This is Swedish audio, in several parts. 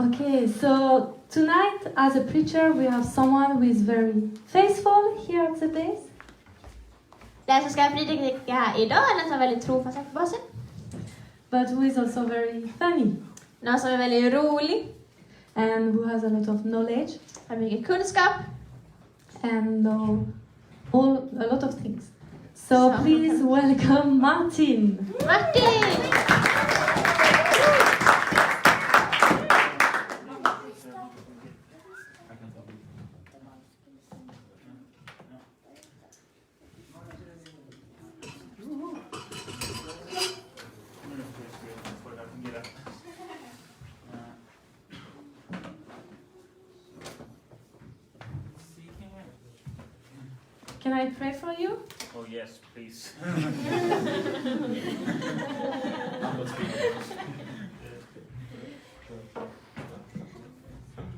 Okay, so tonight as a preacher we have someone who is very faithful here at the base. Den som ska predika idag är den som är väldigt trofast här på basen. But who is also very funny Någon som är väldigt rolig, and who has a lot of knowledge har mycket kunskap. and a lot of things. So please welcome Martin. Martin! Can I pray for you? Oh yes, please.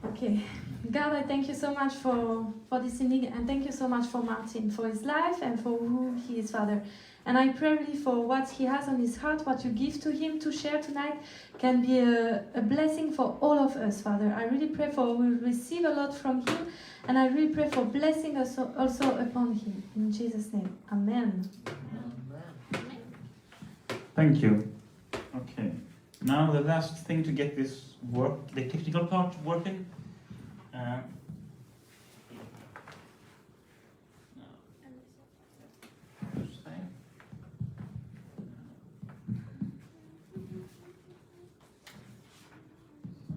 Okay. God, I thank you so much for this evening, and thank you so much for Martin, for his life and for who he is, Father. And I pray really for what he has on his heart, what you give to him to share tonight can be a blessing for all of us, Father. I really pray for we'll receive a lot from him, and I really pray for blessing also upon him. In Jesus' name, Amen. Thank you. Okay. Now the last thing to get this the technical part working.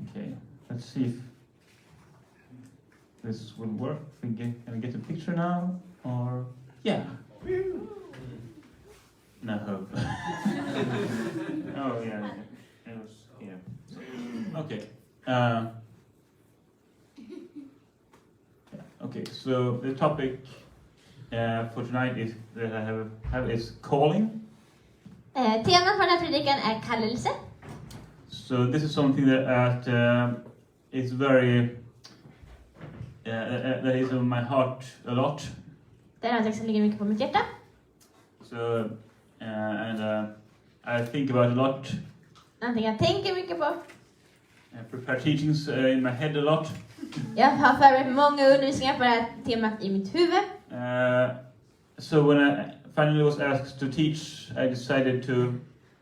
Okay, let's see if this will work. Can we get a picture now? Or yeah. No. Oh yeah, it was here. Okay. Okay. So the topic for tonight is that I have is calling. Temat för den här predikan är kallelse. So this is something that is very that is on my heart a lot. Det är någonting som ligger mycket på mitt hjärta. So I think about a lot. Någonting jag tänker mycket på. I prepare teachings in my head a lot. Jag har förberett många undervisningar på det här temat i mitt huvud. So when I finally was asked to teach, I decided to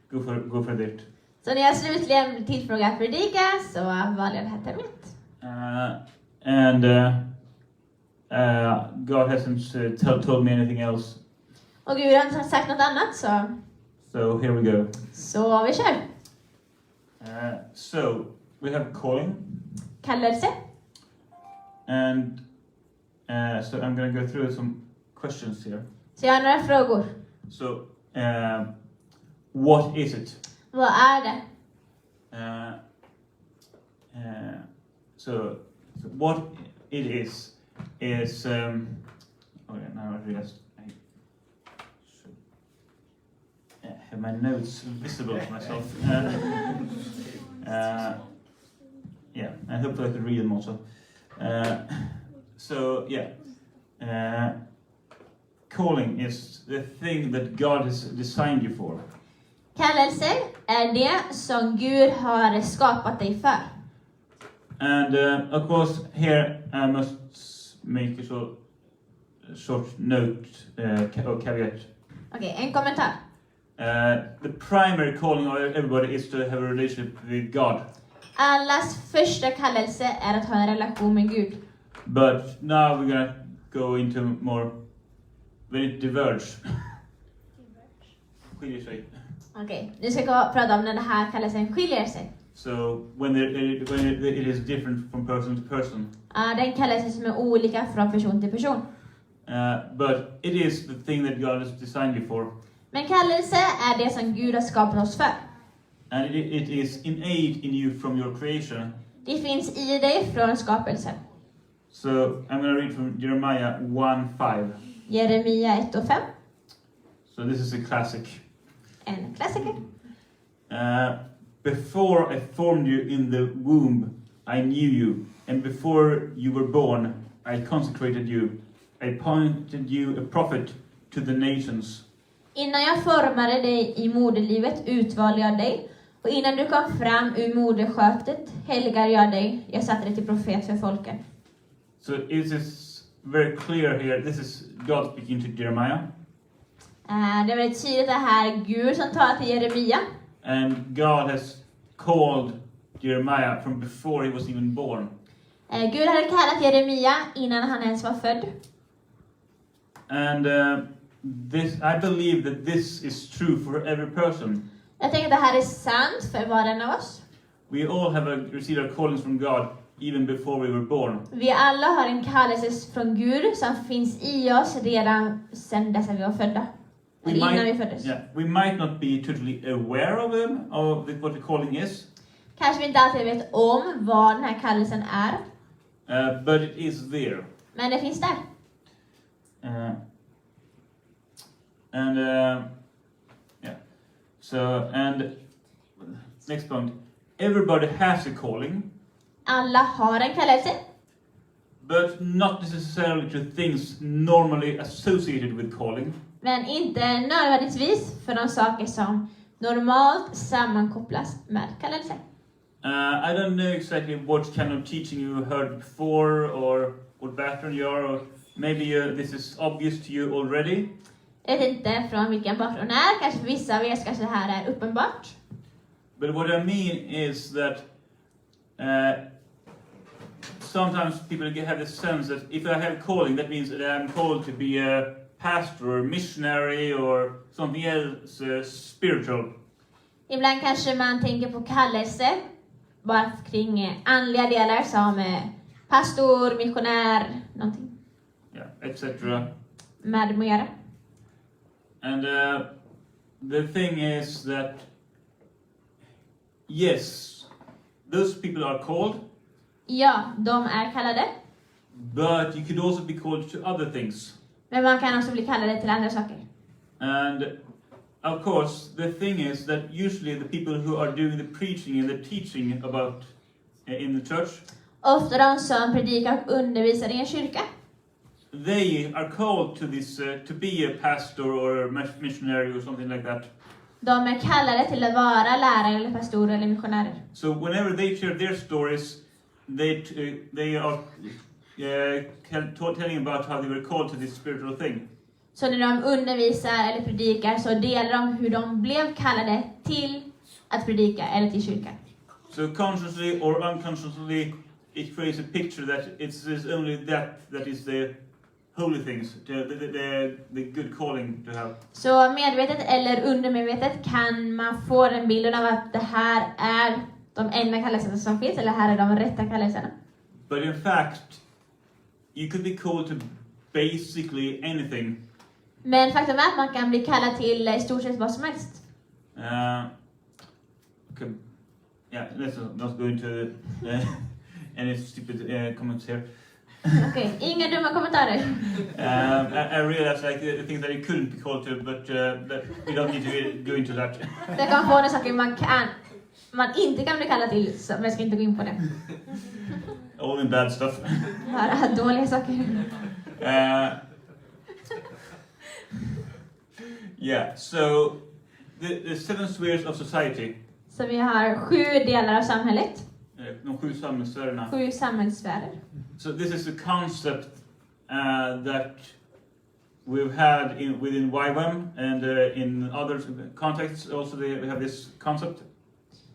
go for it. Så när jag slutligen blev tillfrågad att predika så valde jag det här temat. God hasn't told me anything else. Och Gud har inte sagt något annat So here we go. så vi kör. So we have calling. Kallelse. And so I'm going to go through some questions here. Så jag har några frågor. So what is it? Vad är det? So what it is okay, now I realized I should have my notes visible to myself. Yeah, and hopefully I could read them also. So yeah, calling is the thing that God has designed you for. Kallelse är det som Gud har skapat dig för. And of course here I must make a short note or caveat. Okej, en kommentar. The primary calling of everybody is to have a relationship with God. Allas första kallelse är att ha en relation med Gud. But now we're gonna go into more when it diverge. Skiljer sig. Okej, nu ska jag prata om när den här kallelsen skiljer sig. So when it is different from person to person. Den kallelsen som är olika från person till person. But it is the thing that God has designed you for. Men kallelse är det som Gud har skapat oss för. And it is innate in you from your creation. Det finns i dig från skapelsen. So I'm going to read from Jeremiah 1:5. Jeremia 1:5. So this is a classic. En klassiker. Before I formed you in the womb, I knew you. And before you were born, I consecrated you. I appointed you a prophet to the nations. Innan jag formade dig i moderlivet utvalde jag dig Och innan du kom fram ur moderskötet helgar jag dig. Jag satte dig till profet för folken. So it is very clear here. This is God speaking to Jeremiah. Det är väldigt tydligt det här Gud som talar till Jeremia. And God has called Jeremiah from before he was even born. Gud hade kallat Jeremia innan han ens var född. And I believe that this is true for every person. Jag tänker att det här är sant för var och en av oss. We all have received our callings from God even before we were born. Vi alla har en kallelse från Gud som finns i oss redan sedan dess att vi var födda. Eller innan vi föddes. We might not be totally aware of them, of what the calling is. Kanske vi inte alltid vet om vad den här kallelsen är. But it is there. Men det finns där. And next point. Everybody has a calling. Alla har en kallelse. But not necessarily to things normally associated with calling. Men inte nödvändigtvis för de saker som normalt sammankopplas med kallelse. I don't know exactly what kind of teaching you heard before or what background you are, or maybe this is obvious to you already. Jag vet inte från vilken bakgrund det är. Kanske för vissa av er kanske det här är uppenbart. But what I mean is that sometimes people have the sense that if I have calling, that means that I'm called to be a pastor or missionary or something else spiritual. Ibland kanske man tänker på kallelse bara kring andliga delar som pastor, missionär, någonting. Yeah, etc. Med det att göra. And the thing is that yes, those people are called. Ja, de är kallade. But you could also be called to other things. Men man kan också bli kallade till andra saker. And of course, the thing is that usually the people who are doing the preaching and the teaching about in the church, Ofta de som predikar och undervisar i en kyrka. they are called to this to be a pastor or a missionary or something like that. De är kallade till att vara lärare eller pastorer eller missionärer. So whenever they share their stories, they are telling about how they were called to this spiritual thing. Så när de undervisar eller predikar så delar de hur de blev kallade till att predika eller till kyrkan. So consciously or unconsciously, it creates a picture that it's only that is the holy things, the good calling to have. Så medvetet eller undermedvetet kan man få den bilden av att det här är de enda kallelserna som finns, eller här är de rätta kallelserna. But in fact, you could be called to basically anything. Men faktum är att man kan bli kallad till i stort sett vad som helst. Okay. Yeah, let's not go into any stupid comments here. Okej, inga dumma kommentarer. I realize like the things that you couldn't be called to, but that we don't need to go into that. Det kan vara saker man inte kan bli kallad till, men jag ska inte gå in på det. Only bad stuff. Bara dåliga saker. Yeah, so the seven spheres of society. Så vi har 7 delar av samhället. De 7 samhällssfärerna. 7 samhällssfärer. So this is a concept that we've had within YWAM and in other contexts also we have this concept.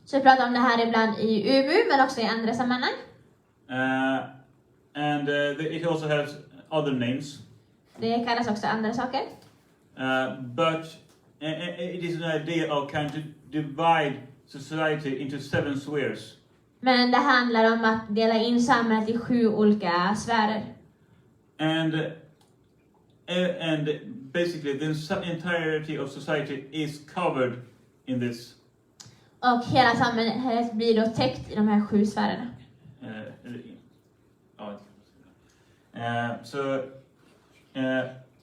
Så vi pratar om det här ibland i UBU men också i andra sammanhang. And it also has other names. Det kallas också andra saker. But it is an idea of kind of divide society into 7 spheres. Men det handlar om att dela in samhället i 7 olika sfärer. And basically the entirety of society is covered in this. Och hela samhället blir då täckt i de här 7 sfärerna.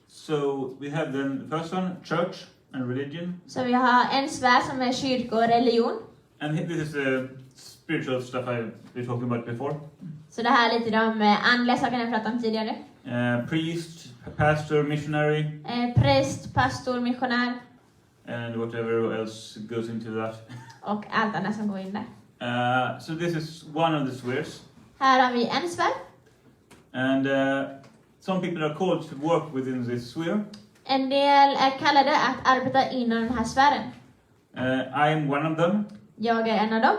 So we have the first one, church and religion. Så vi har en sfär som är kyrka och religion. And this is the spiritual stuff I've been talking about before. Så det här är lite de andliga sakerna jag pratade om tidigare. Priest, pastor, missionary. Präst, pastor, missionär. And whatever else goes into that. och allt annat som går in där. So this is one of the spheres. Här har vi en sfär. And some people are called to work within this sphere. En del är kallade att arbeta inom den här sfären. I am one of them. Jag är en av dem.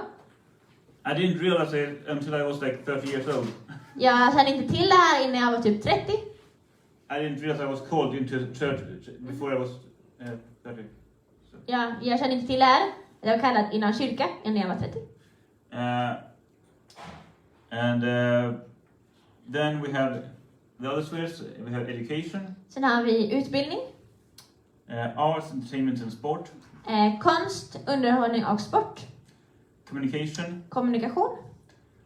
I didn't realize it until I was like 30 years old. Jag kände inte till det här innan jag var typ 30. I didn't realize I was called into church before I was 30. So. Jag kände inte till det här. Jag var kallad inom kyrka innan jag var 30. Then we have the other spheres. We have education, Sen har vi utbildning, arts, entertainment and sport, konst, underhållning och sport, communication, kommunikation,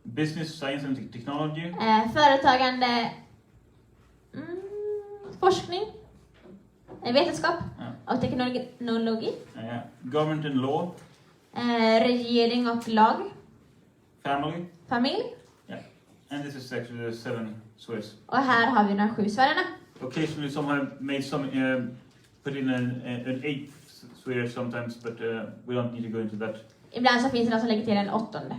business, science and technology, företagande, forskning, vetenskap och teknologi, government and law, regering och lag, family. familj. And this is actually the 7 spheres. Och här har vi de 7 sfärerna. Occasionally some have made some, put in an 8th sphere sometimes, but we don't need to go into that. Ibland så finns det någon som lägger till en 8:e.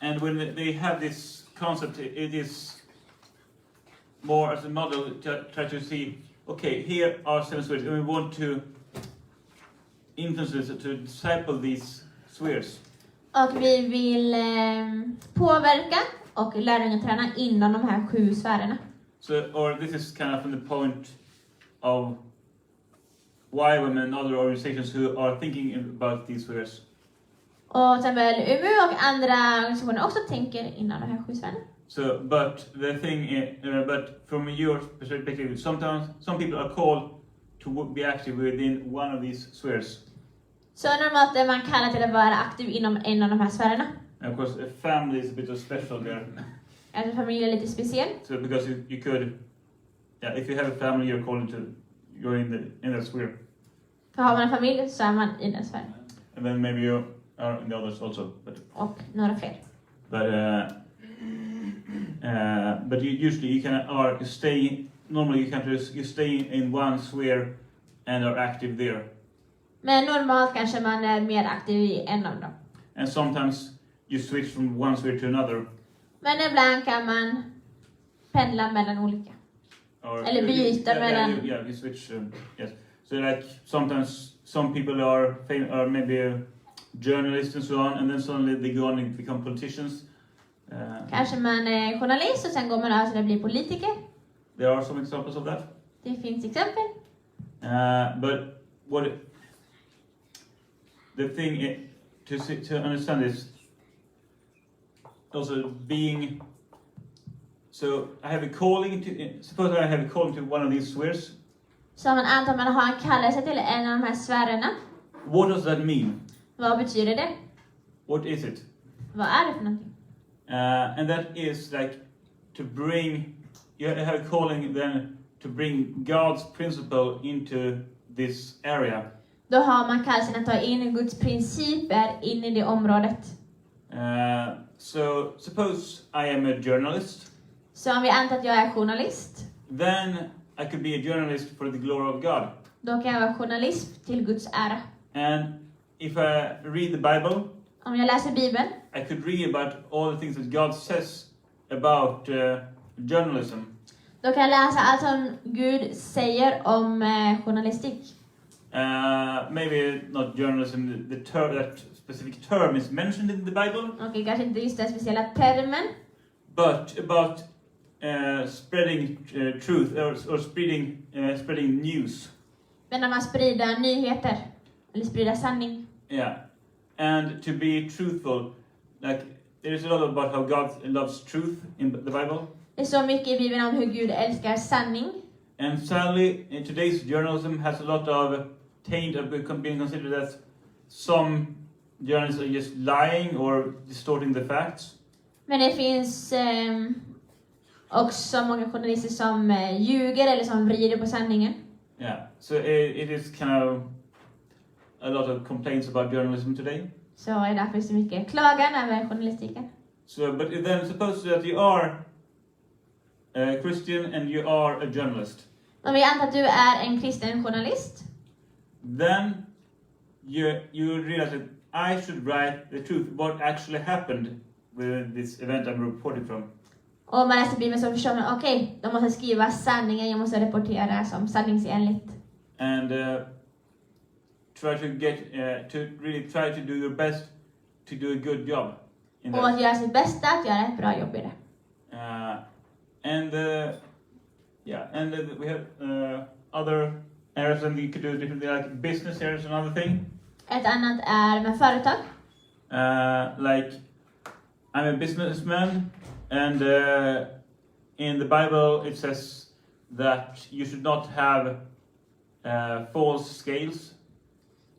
And when they have this concept, it is more as a model to try to see, okay, here are 7 spheres, and we want to influence this, to disciple these spheres. Och vi vill påverka och lärjungaträna inom de här 7 sfärerna. So, or this is kind of from the point of YWAM and other organizations who are thinking about these spheres. Och till exempel UMU och andra organisationer också tänker inom de här 7 sfärerna. So, but the thing is, but from your perspective, sometimes some people are called to be active within one of these spheres. Så normalt är man kallad till att vara aktiv inom en av de här sfärerna. And of course, a family is a bit of special there. Alltså familj är lite speciell. So, because you could, if you have a family, you're called to, you're in that sphere. För har man en familj så är man i den sfären. And then maybe you are in the others also. Och några fler. But usually you can stay. Normally you stay in one sphere and are active there. Men normalt kanske man är mer aktiv i en av dem. And sometimes you switch from one sphere to another. Men ibland kan man pendla mellan olika. Eller byta mellan. You switch. Yes. So like sometimes some people are maybe journalists and so on, and then suddenly they go on and become politicians. Kanske man är journalist och sen går man över till att bli politiker. There are some examples of that. Det finns exempel. But the thing is, to understand this, also being. So I have a calling to. Suppose I have a calling to one of these spheres. Så man antar att man har en kallelse till en av de här sfärerna. What does that mean? Vad betyder det? What is it? Vad är det för någonting? And that is like to bring. You have a calling then to bring God's principle into this area. Då har man kallelsen att ta in Guds principer in i det området. So suppose I am a journalist. Så om vi antar att jag är journalist. Then I could be a journalist for the glory of God. Då kan jag vara journalist till Guds ära. And if I read the Bible, Om jag läser Bibeln. I could read about all the things that God says about journalism. Då kan jag läsa allt som Gud säger om journalistik. Maybe not journalism, that specific term is mentioned in the Bible. Okej, kanske inte just den speciella termen. But about spreading truth or spreading news. Men när man sprider nyheter. Eller sprider sanning. Yeah. And to be truthful, like there is a lot about how God loves truth in the Bible. Det är så mycket i Bibeln om hur Gud älskar sanning. And sadly, in today's journalism has a lot of taint of being considered as some journalists are just lying or distorting the facts. Men det finns också många journalister som ljuger eller som vrider på sanningen. Yeah, so it is kind of a lot of complaints about journalism today. Så är därför så mycket klagan över journalistiken. So, but then suppose that you are a Christian and you are a journalist. Om vi antar att du är en kristen journalist. then you realize that I should write the truth, what actually happened with this event I'm reporting from. Och om man läser Bibeln så förstår man, okej, de måste skriva sanningen, jag måste rapportera som sanningsenligt. And try to get to really try to do your best to do a good job in Och that. att göra sitt bästa, att göra ett bra jobb i det. And we have other areas that we could do differently, like business areas, another thing. Ett annat är med företag. Like I'm a businessman, and in the Bible it says that you should not have false scales.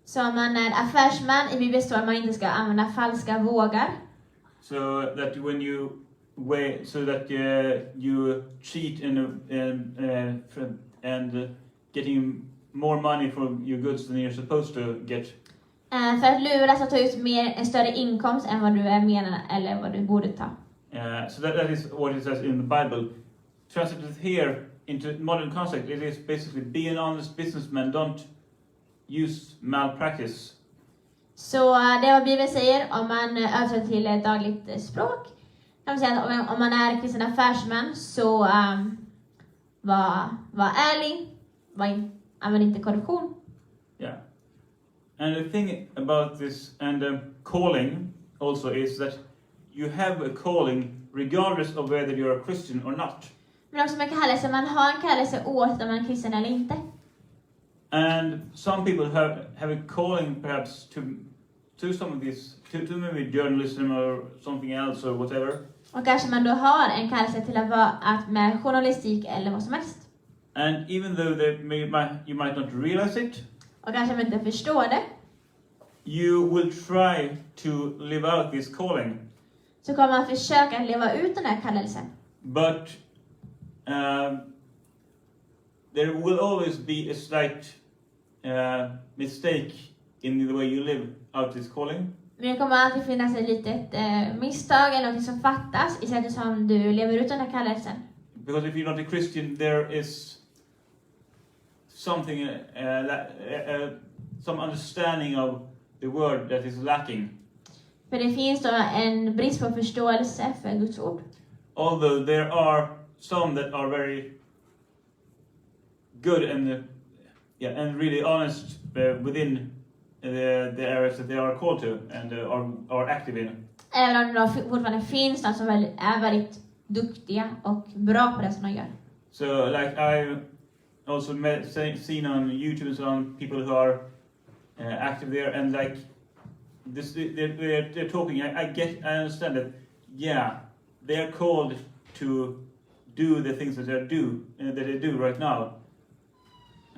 Så om man är affärsman, i Bibeln står att man inte ska använda falska vågar. So that when you weigh, so that you cheat and getting more money for your goods than you're supposed to get. För att luras att ta ut en större inkomst än vad du är menad eller vad du borde ta. So that is what it says in the Bible. Translated here into modern context, it is basically be an honest businessman, don't use malpractice. Så det är vad Bibeln säger om man översätter till ett dagligt språk. Kan man säga att om man är kristen affärsman så var ärlig, använd inte korruption. Yeah. And the thing about this and calling also is that you have a calling regardless of whether you're a Christian or not. Men också med kallelse, man har en kallelse oavsett om man är kristen eller inte. And some people have a calling perhaps to some of these, to maybe journalism or something else or whatever. Och kanske man då har en kallelse till att vara med journalistik eller vad som helst. And even though you might not realize it, Och kanske man inte förstår det, you will try to live out this calling. så kommer man försöka leva ut den här kallelsen. But there will always be a slight mistake in the way you live out this calling. Men det kommer alltid finnas ett litet misstag eller något som fattas i sättet som du lever ut den här kallelsen. Because if you're not a Christian, there is something, some understanding of the word that is lacking. För det finns då en brist på förståelse för Guds ord. Although there are some that are very good and really honest within the areas that they are called to and are active in. Även om det fortfarande finns någon som är väldigt duktiga och bra på det som de gör. So like I also seen on YouTube and so on people who are active there, and like this they're talking. I understand that. Yeah, they are called to do the things that they do right now.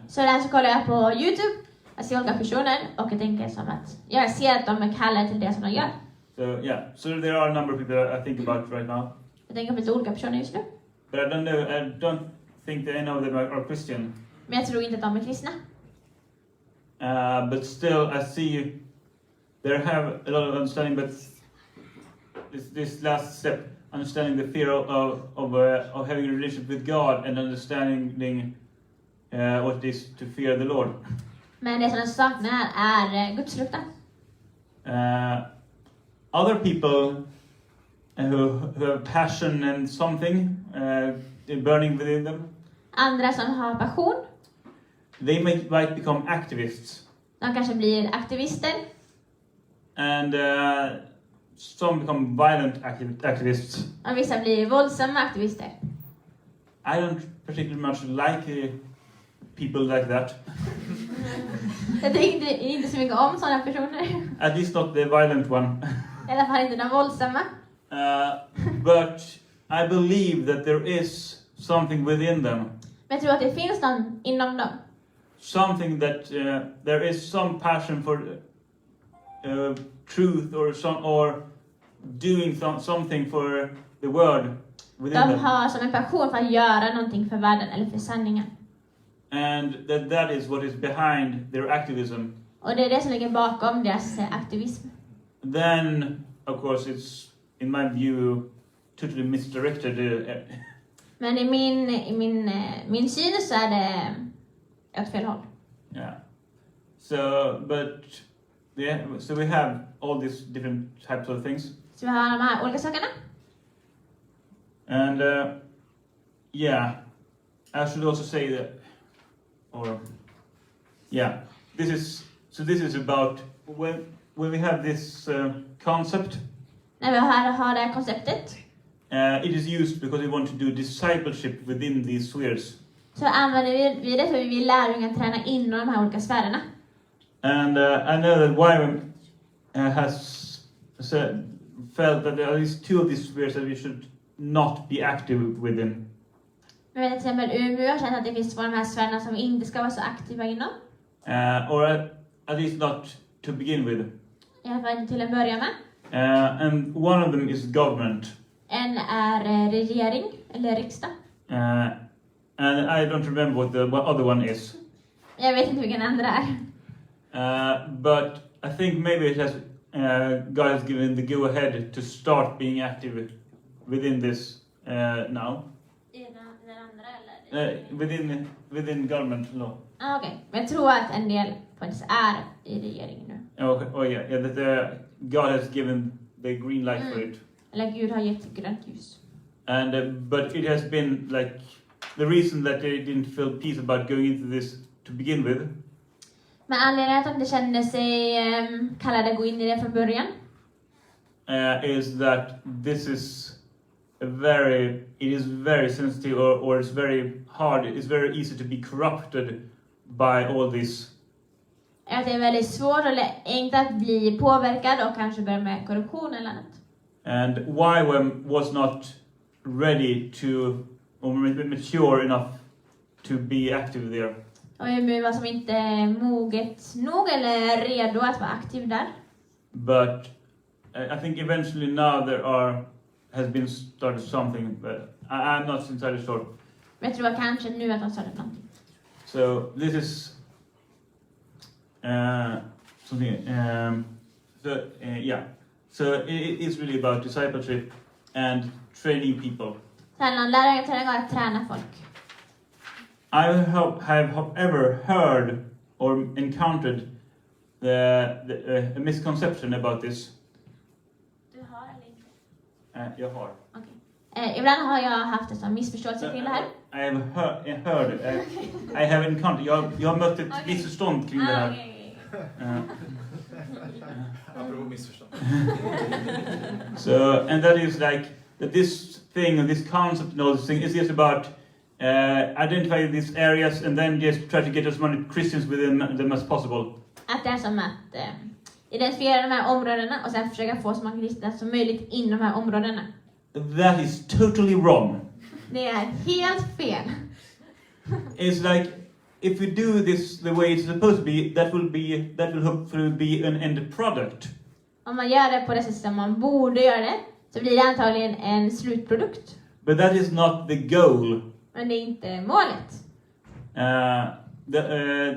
Så där så kollar jag på YouTube, jag ser olika personer och jag tänker som att jag ser att de är kallade till det som de gör. So yeah, so there are a number of people I think about right now. Jag tänker på lite olika personer just nu. But I don't think that any of them are Christian. Men jag tror inte att de är kristna. But still, I see they have a lot of understanding. But this last step, understanding the fear of having a relationship with God and understanding what it is to fear the Lord. Men det som de saknar är gudsfruktan. Other people who have passion and something burning within them. Andra som har passion. They might become activists. De kanske blir aktivister. And some become violent activists. Och vissa blir våldsamma aktivister. I don't particularly much like people like that. Jag tycker inte så mycket om sådana personer. At least not the violent one. I alla fall inte de våldsamma. But I believe that there is something within them. Men jag tror att det finns någon inom dem. Something that there is some passion for truth or doing something for the word within De them. har som en passion för att göra någonting för världen eller för sanningen. And that is what is behind their activism. Och det är det som ligger bakom deras aktivism. Then, of course, it's in my view totally misdirected. Men i min syn så är det åt fel håll. Yeah. So we have all these different types of things. Så vi har de här olika sakerna. And I should also say that, this is about when we have this concept. När vi har det här konceptet It is used because we want to do discipleship within these spheres. så använder vi det för vi vill lärjungar träna inom de här olika sfärerna. And I know that YWAM has felt that there are at least two of these spheres that we should not be active within. Men vet till exempel Umeå har känt att det finns två av de här sfärerna som vi inte ska vara så aktiva inom. Or at least not to begin with. I alla fall inte till en början med. And one of them is government. En är regering eller riksdag. And I don't remember what the other one is. Jag vet inte vilken andra är. But I think maybe it has God has given the go ahead to start being active within this now. I den andra eller? Within government law. Okej. Men jag tror att en del faktiskt är i regeringen nu. Yeah. That God has given the green light for it. Eller Gud har gett grönt ljus. And but it has been like the reason that they didn't feel peace about going into this to begin with. Men anledningen att de inte kände sig kallade att gå in i det från början is that this is it is very sensitive or it's very hard. It's very easy to be corrupted by all this. är att det är väldigt svårt eller enkelt att bli påverkad och kanske börja med korruption eller annat. And YWAM was not ready to or mature enough to be active there. Och Umeå var som inte moget nog eller redo att vara aktiv där. But I think eventually now has been started something, but I'm not entirely sure. Men jag tror kanske nu att de startat någonting. So this is something. So it is really about discipleship and training people. Så handlar om lärarträning och att träna folk. I have ever heard or encountered a misconception about this. Du har eller inte? Jag har. Okay. Ibland har jag haft en sån missförståelse kring det här. I have heard. I have encountered. Jag har mött ett missförstånd kring det här. Apropå missförstånd. So, and that is like that this thing, this concept and all this thing is just about identifying these areas and then just try to get as many Christians within them as possible. Att det är som att identifiera de här områdena och sen försöka få så många kristna som möjligt in de här områdena. That is totally wrong. Det är helt fel. It's like if we do this the way it's supposed to be, that will hopefully be an end product. Om man gör det på det sättet som man borde göra det så blir det antagligen en slutprodukt. But that is not the goal. Men det är inte målet.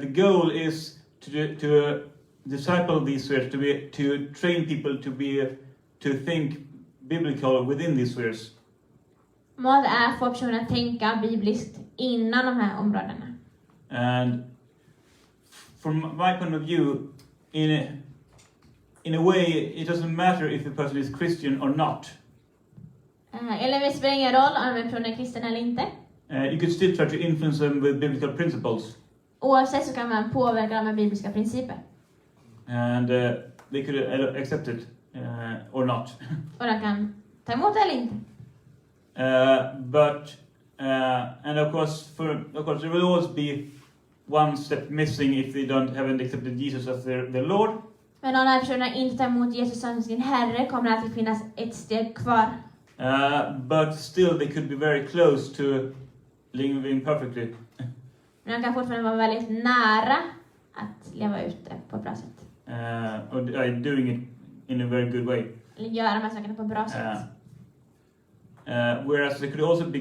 The goal is to disciple these spheres, to train people to think biblical within these spheres. Målet är att få personer att tänka bibliskt innan de här områdena. And from my point of view, in a way, it doesn't matter if the person is Christian or not. Eller det spelar ingen roll om en person är kristen eller inte. You could still try to influence them with biblical principles. Oavsett så kan man påverka dem med bibliska principer. And they could accept it or not. Och de kan ta emot det eller inte. And of course, there will always be one step missing if they haven't accepted Jesus as their Lord. Men om de här personerna inte tar emot Jesus som sin Herre kommer det alltid finnas ett steg kvar. But still they could be very close to living perfectly. Men de kan fortfarande vara väldigt nära att leva ut det på ett bra sätt. Or doing it in a very good way. Eller göra de här sakerna på ett bra sätt. Whereas there could also be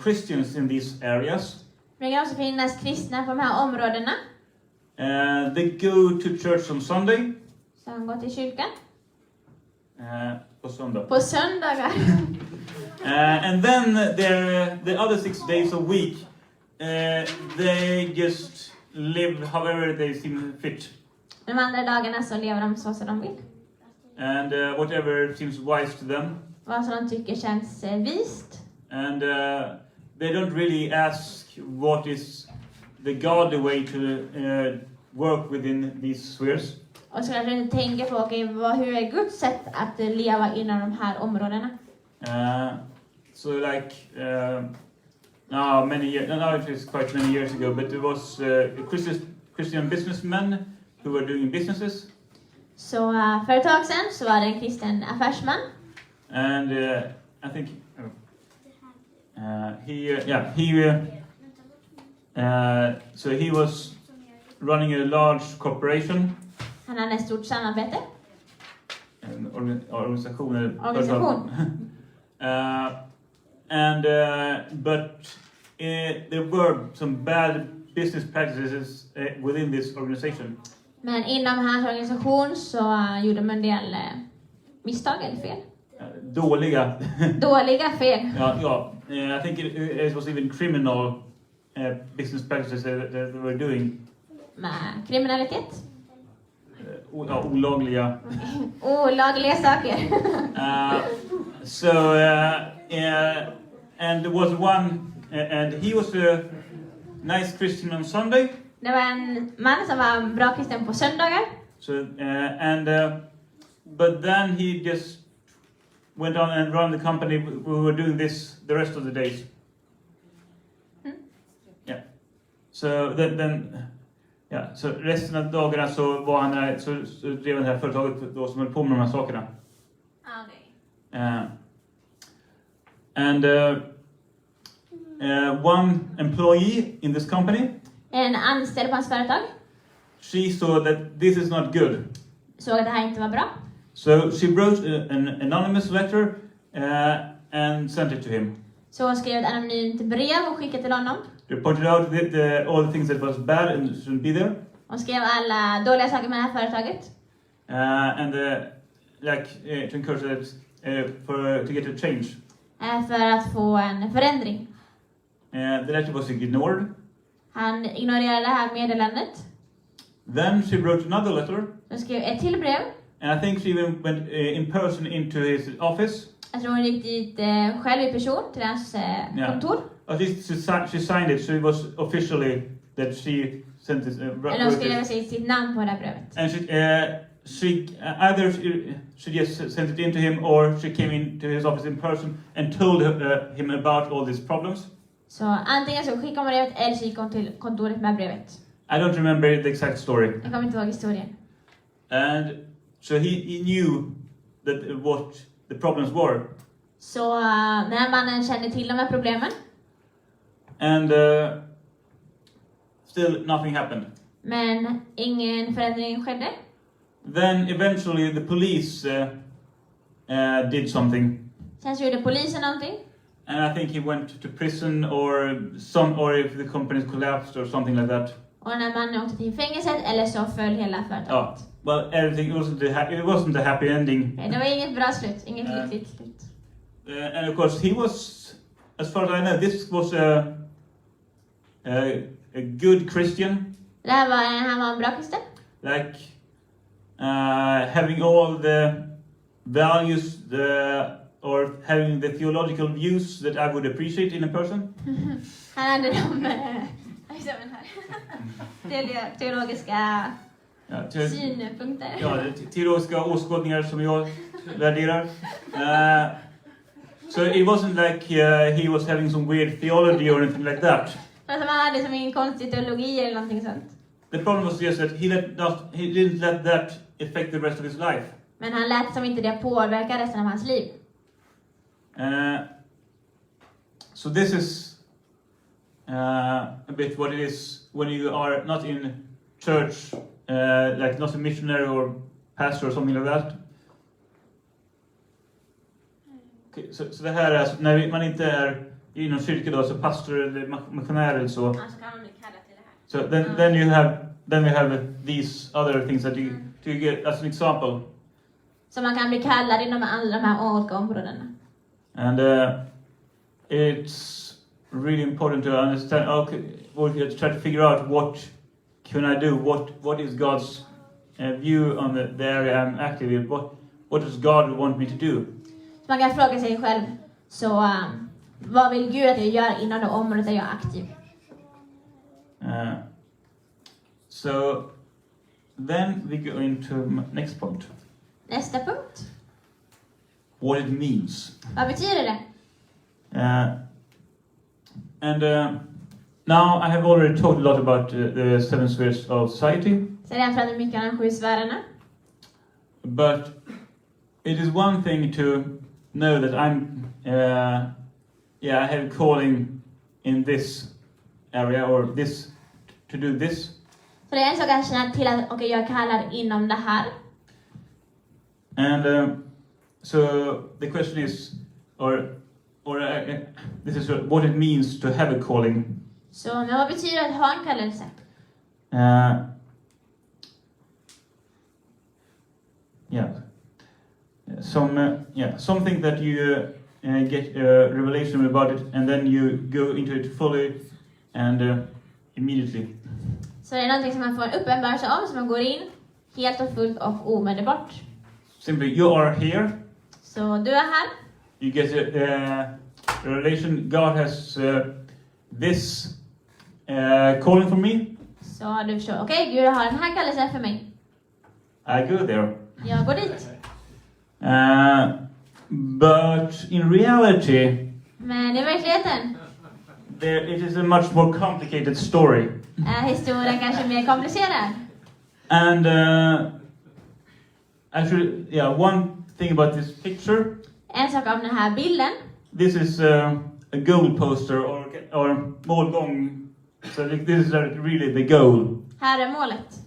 Christians in these areas. Men det kan också finnas kristna på de här områdena. They go to church on Sunday. Som går till kyrkan. På söndag. På söndagar. And then the other 6 days a week, they just live however they seem fit. De andra dagarna så lever de så som de vill. And whatever seems wise to them. Vad som de tycker känns vist. And they don't really ask what is the godly way to work within these spheres. Och så kanske inte tänker på hur är Guds sätt att leva inom de här områdena. So like now it was quite many years ago, but there was Christian businessmen who were doing businesses. Så för ett tag sedan så var det en kristen affärsman. And I think so he was running a large corporation. Han hade ett stort samarbete. En organisation. Organisation. But there were some bad business practices within this organization. Men inom hans organisation så gjorde man en del misstag eller fel. Dåliga. Dåliga fel. Ja. I think it was even criminal business practices that they were doing. Med kriminalitet. Olagliga. Olagliga saker. And there was one, and he was a nice Christian on Sunday. Det var en man som var en bra kristen på söndagar. So but then he just went on and run the company. We were doing this the rest of the days. Yeah. So then. Ja, så resten av dagarna så var han där, så drev det här företaget då som höll på med de här sakerna. One employee in this company. En anställd på hans företag. She saw that this is not good. Såg att det här inte var bra. So she wrote an anonymous letter and sent it to him. Så hon skrev ett anonymt brev och skickade till honom. They pointed out all the things that was bad and shouldn't be there. Hon skrev alla dåliga saker med det här företaget. To encourage that to get a change. För att få en förändring. The letter was ignored. Han ignorerade det här meddelandet. Then she wrote another letter. Hon skrev ett till brev. And I think she even went in person into his office. Jag tror hon gick dit själv i person till hans kontor. At least she signed it, so it was officially that she sent this. Eller hon skrev sitt namn på det här brevet. And she just sent it in to him, or she came into his office in person and told him about all these problems. Så antingen så skickade hon brevet eller så gick hon till kontoret med brevet. I don't remember the exact story. Jag kommer inte ihåg historien. And so he knew that what the problems were. Så den här mannen kände till de här problemen. And still nothing happened. Men ingen förändring skedde. Then eventually the police did something. Sen så gjorde polisen någonting. And I think he went to prison or if the company collapsed or something like that. Och den här mannen åkte till fängelset eller så föll hela företaget. Well, everything it wasn't a happy ending. Det var inget bra slut, inget lyckligt slut. And of course he was, as far as I know, this was a good Christian. Han var en bra kristen. Like having all the values, or having the theological views that I would appreciate in a person. Han hade teologiska synpunkter. Ja, teologiska åskådningar som jag värderar. So it wasn't like he was having some weird theology or anything like that. Fast han hade som en konstig teologi eller någonting sånt. The problem was just that he didn't let that affect the rest of his life. Men han lät som inte det påverka resten av hans liv. So this is a bit what it is when you are not in church, like not a missionary or pastor or something like that. Okay, så det här är alltså, när man inte är inom kyrkan då, så pastor eller missionär eller så. Alltså kan man bli kallad till det So här. then we have these other things that you get as an example. Så man kan bli kallad inom alla de här olika områdena. And it's really important to understand. Okay, we'll try to figure out what can I do. What is God's view on the area I'm active in. What does God want me to do? Så man kan fråga sig själv, så vad vill Gud att jag gör inom det området där jag är aktiv? So then we go into next point. Nästa punkt. What it means. Vad betyder det? Now I have already talked a lot about the 7 spheres of society. Så jag har pratat mycket om de 7 sfärerna. But it is one thing to know that I have a calling in this area or this to do this. Så det är en sak att känna till att okej, jag kallar inom det här. And so the question is, this is what it means to have a calling. Så men vad betyder det att ha en kallelse? Something that you get a revelation about it, and then you go into it fully and immediately. Så det är någonting som man får en uppenbarelse om, som man går in helt och fullt och omedelbart. Simply, you are here. Så du är här. You get a revelation. God has this calling for me. Så du förstår, okej, Gud har den här kallelsen för mig. I go there. Jag går dit. But in reality, Men i verkligheten it is a much more complicated story. är historien kanske mer komplicerad. And actually, one thing about this picture. En sak om den här bilden. This is a goal poster or målgång. So this is really the goal. Här är målet.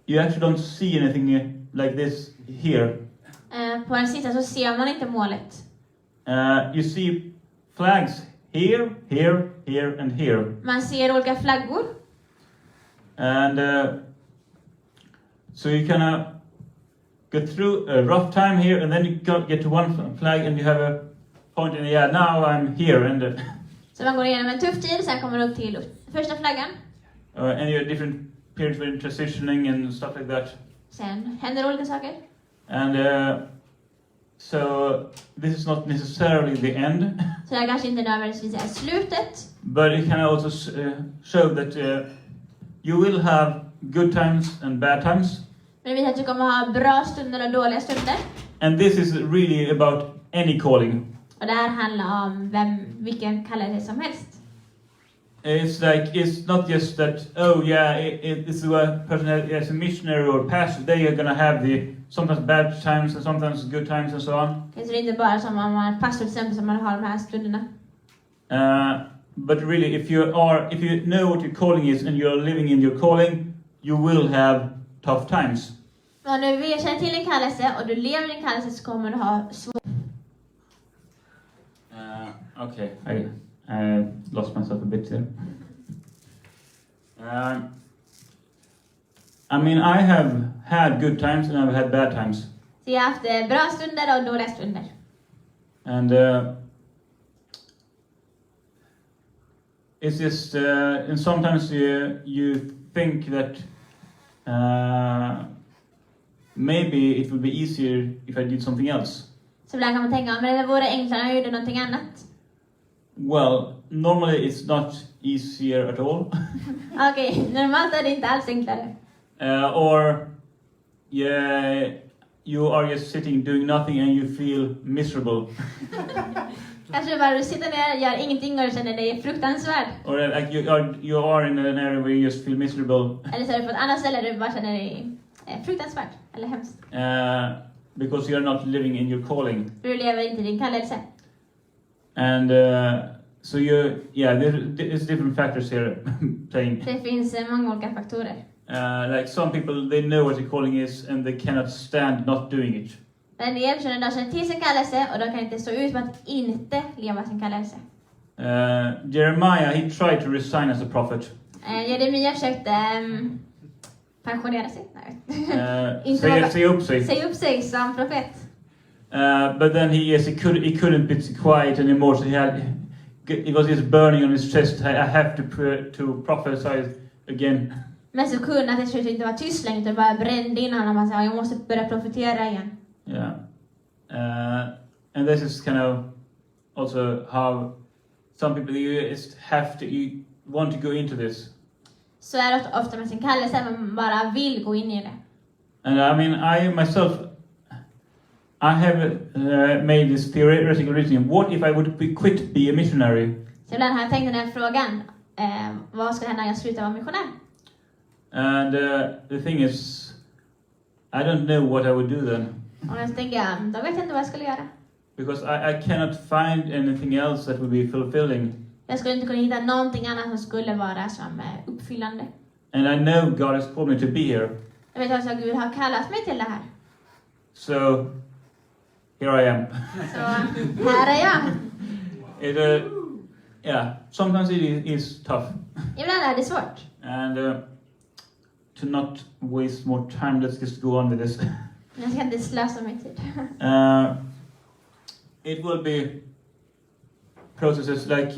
You actually don't see anything like this here. På den sista så ser man inte målet. You see flags here, here, here and here. Man ser olika flaggor. And so you can go through a rough time here, and then you get to one flag and you have a point in, now I'm here. And Så man går igenom en tuff tid, sen kommer man upp till första flaggan. and you have different periods of transitioning and stuff like that. Sen händer olika saker. And so this is not necessarily the end. Så det här kanske inte nödvändigtvis är slutet. But it can also show that you will have good times and bad times. Men det visar att du kommer ha bra stunder och dåliga stunder. And this is really about any calling. Och det här handlar om vilken kallelse som helst. It's not just that, it's a person as a missionary or pastor, they are going to have the sometimes bad times and sometimes good times and so on. Så det är inte bara som om man är pastor till exempel som man har de här stunderna. But really, if you know what your calling is and you're living in your calling, you will have tough times. Om du känner till din kallelse och du lever i din kallelse så kommer du ha svårt. Okay, I lost myself a bit there. I have had good times and I've had bad times. Så jag har haft bra stunder och dåliga stunder. And it's just, and sometimes you think that maybe it would be easier if I did something else. Så ibland kan man tänka, men det vore enklare om jag gjorde någonting annat. Well, normally it's not easier at all. Okej, normalt är det inte alls enklare. You are just sitting doing nothing and you feel miserable. Kanske bara du sitter ner, gör ingenting och du känner dig fruktansvärd. Or like you are in an area where you just feel miserable. Eller så är du på ett annat ställe där du bara känner dig fruktansvärd eller hemskt. Because you're not living in your calling. För du lever inte i din kallelse. And so there's different factors here playing. Det finns många olika faktorer. Like some people, they know what the calling is and they cannot stand not doing it. En del personer känner till sin kallelse och de kan inte stå ut med att inte leva sin kallelse. Jeremiah, he tried to resign as a prophet. Jeremia försökte pensionera sig. Säga upp sig som profet. But then he couldn't be quiet anymore, so it was just burning on his chest. I have to prophesy again. Men så kunde han till slut inte vara tyst längre utan bara brände in honom och sa jag måste börja profetera igen. Yeah. And this is kind of also how some people just have to want to go into this. Så är det ofta med sin kallelse, man bara vill gå in i det. And I mean, I myself, I have made this theoretical reasoning. What if I would quit be a missionary? Så ibland har jag tänkt den här frågan, vad ska hända när jag slutar vara missionär? And the thing is, I don't know what I would do then. Och jag tänker, då vet jag inte vad jag skulle göra. Because I cannot find anything else that would be fulfilling. Jag skulle inte kunna hitta någonting annat som skulle vara som uppfyllande. And I know God has called me to be here. Jag vet också att Gud har kallat mig till det här. So, here I am. Så här är jag. Yeah, sometimes it is tough. Ibland är det svårt. And to not waste more time, let's just go on with this. Jag ska inte slösa min tid. It will be processes like,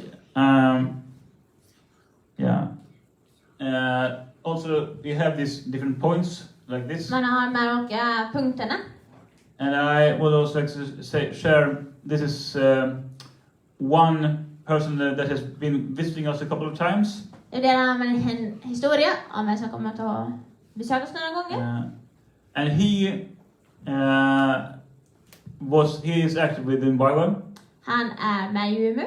also we have these different points like this. Man har med olika punkterna. And I would also like to share, this is one person that has been visiting us a couple of times. Det är en historia om en som kommer att besöka oss några gånger. And he is active within YWAM. Han är med i UMU.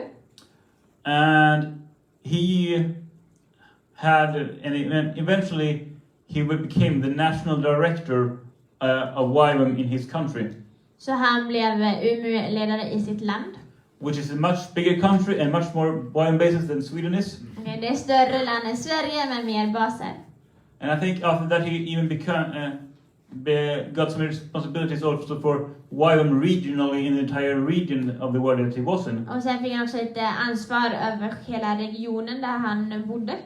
And he had, and eventually he became the national director of YWAM in his country. Så han blev UMU-ledare i sitt land. Which is a much bigger country and much more YWAM bases than Sweden is. Okay, det är större land än Sverige med mer baser. And I think after that he even got some responsibilities also for YWAM regionally in the entire region of the world that he was in. Och sen fick han också ett ansvar över hela regionen där han bodde.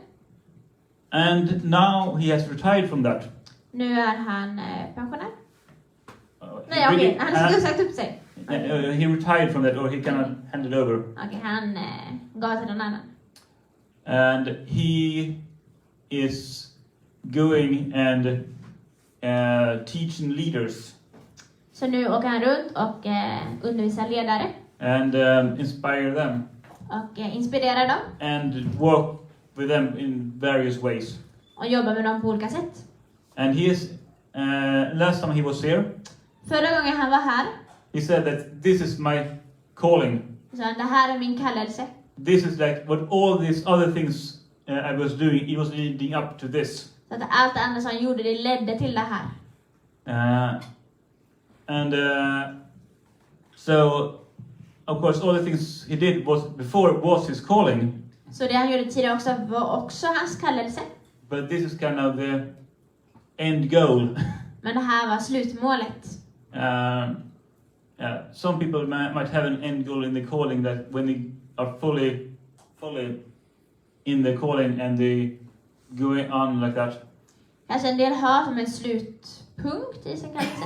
And now he has retired from that. Nu är han pensionär. Nej, okej, han skulle sagt upp sig. He retired from that, or he cannot hand it over. Okej, han gav till någon annan. And he is going and teaching leaders. Så nu åker han runt och undervisar ledare. And inspire them. Och inspirerar dem. And work with them in various ways. Och jobbar med dem på olika sätt. And he is, last time he was here, Förra gången han var här, he said that this is my calling. så det här är min kallelse. This is like what all these other things I was doing, it was leading up to this. Så att allt det andra som han gjorde, det ledde till det här. So, of course, all the things he did was his calling. Så det han gjorde tidigare också var också hans kallelse. But this is kind of the end goal. Men det här var slutmålet. Some people might have an end goal in the calling, that when they are fully in the calling and they go on like that. Kanske en del har som en slutpunkt i sin kallelse.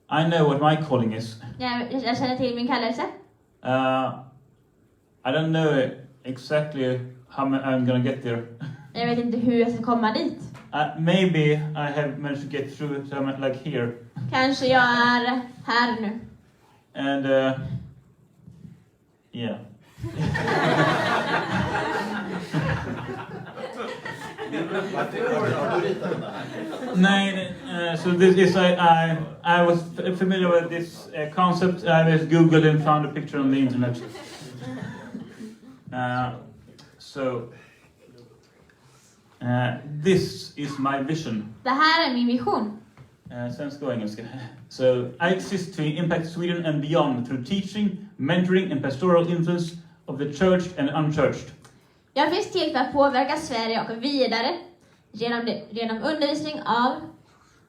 I know what my calling is. Jag känner till min kallelse. I don't know exactly how I'm gonna get there. Jag vet inte hur jag ska komma dit. Maybe I have managed to get through, so I'm like here. Kanske jag är här nu. And yeah. So this is I was familiar with this concept. I just googled and found a picture on the internet. This is my vision. Det här är min vision. Svenska och engelska. So I exist to impact Sweden and beyond through teaching, mentoring and pastoral influence of the church and unchurched. Jag finns till för att påverka Sverige och vidare genom undervisning av,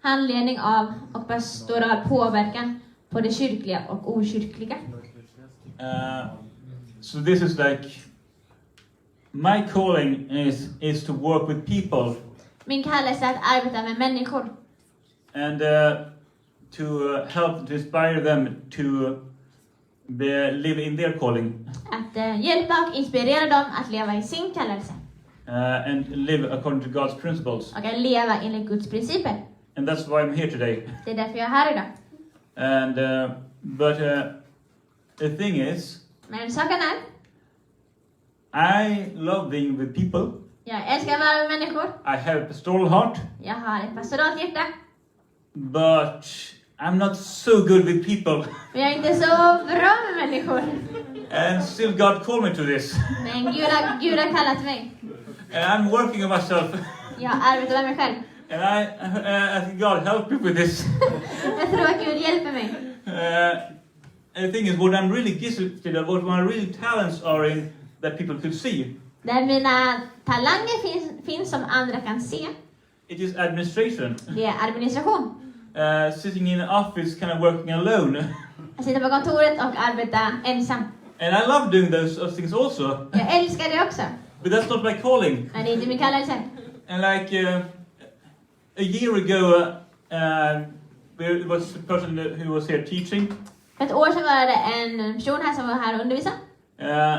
handledning av och pastoral påverkan på det kyrkliga och okyrkliga. So this is like my calling is to work with people. Min kallelse är att arbeta med människor. And to help to inspire them to live in their calling. Att hjälpa och inspirera dem att leva i sin kallelse. and live according to God's principles. och att leva enligt Guds principer. And that's why I'm here today. Det är därför jag är här idag. And but the thing is, Men saken är, I love being with people. jag älskar att vara med människor. I have a pastoral heart, Jag har ett pastoralt hjärta. but I'm not so good with people. Men jag är inte så bra med människor. And still God called me to this. Men Gud har kallat mig. And I'm working on myself. Jag arbetar med mig själv. And I think God help me with this. Jag tror att Gud hjälper mig. And the thing is, what I'm really gifted at, what my real talents are in, that people could see, Där mina talanger finns som andra kan se. it is administration. Det är administration. Sitting in an office, kind of working alone. Jag sitter på kontoret och arbetar ensam. And I love doing those things also. Jag älskar det också. But that's not my calling. Men det är inte min kallelse. And like a year ago, there was a person who was here teaching. För ett år sedan var det en person här som var här och undervisade.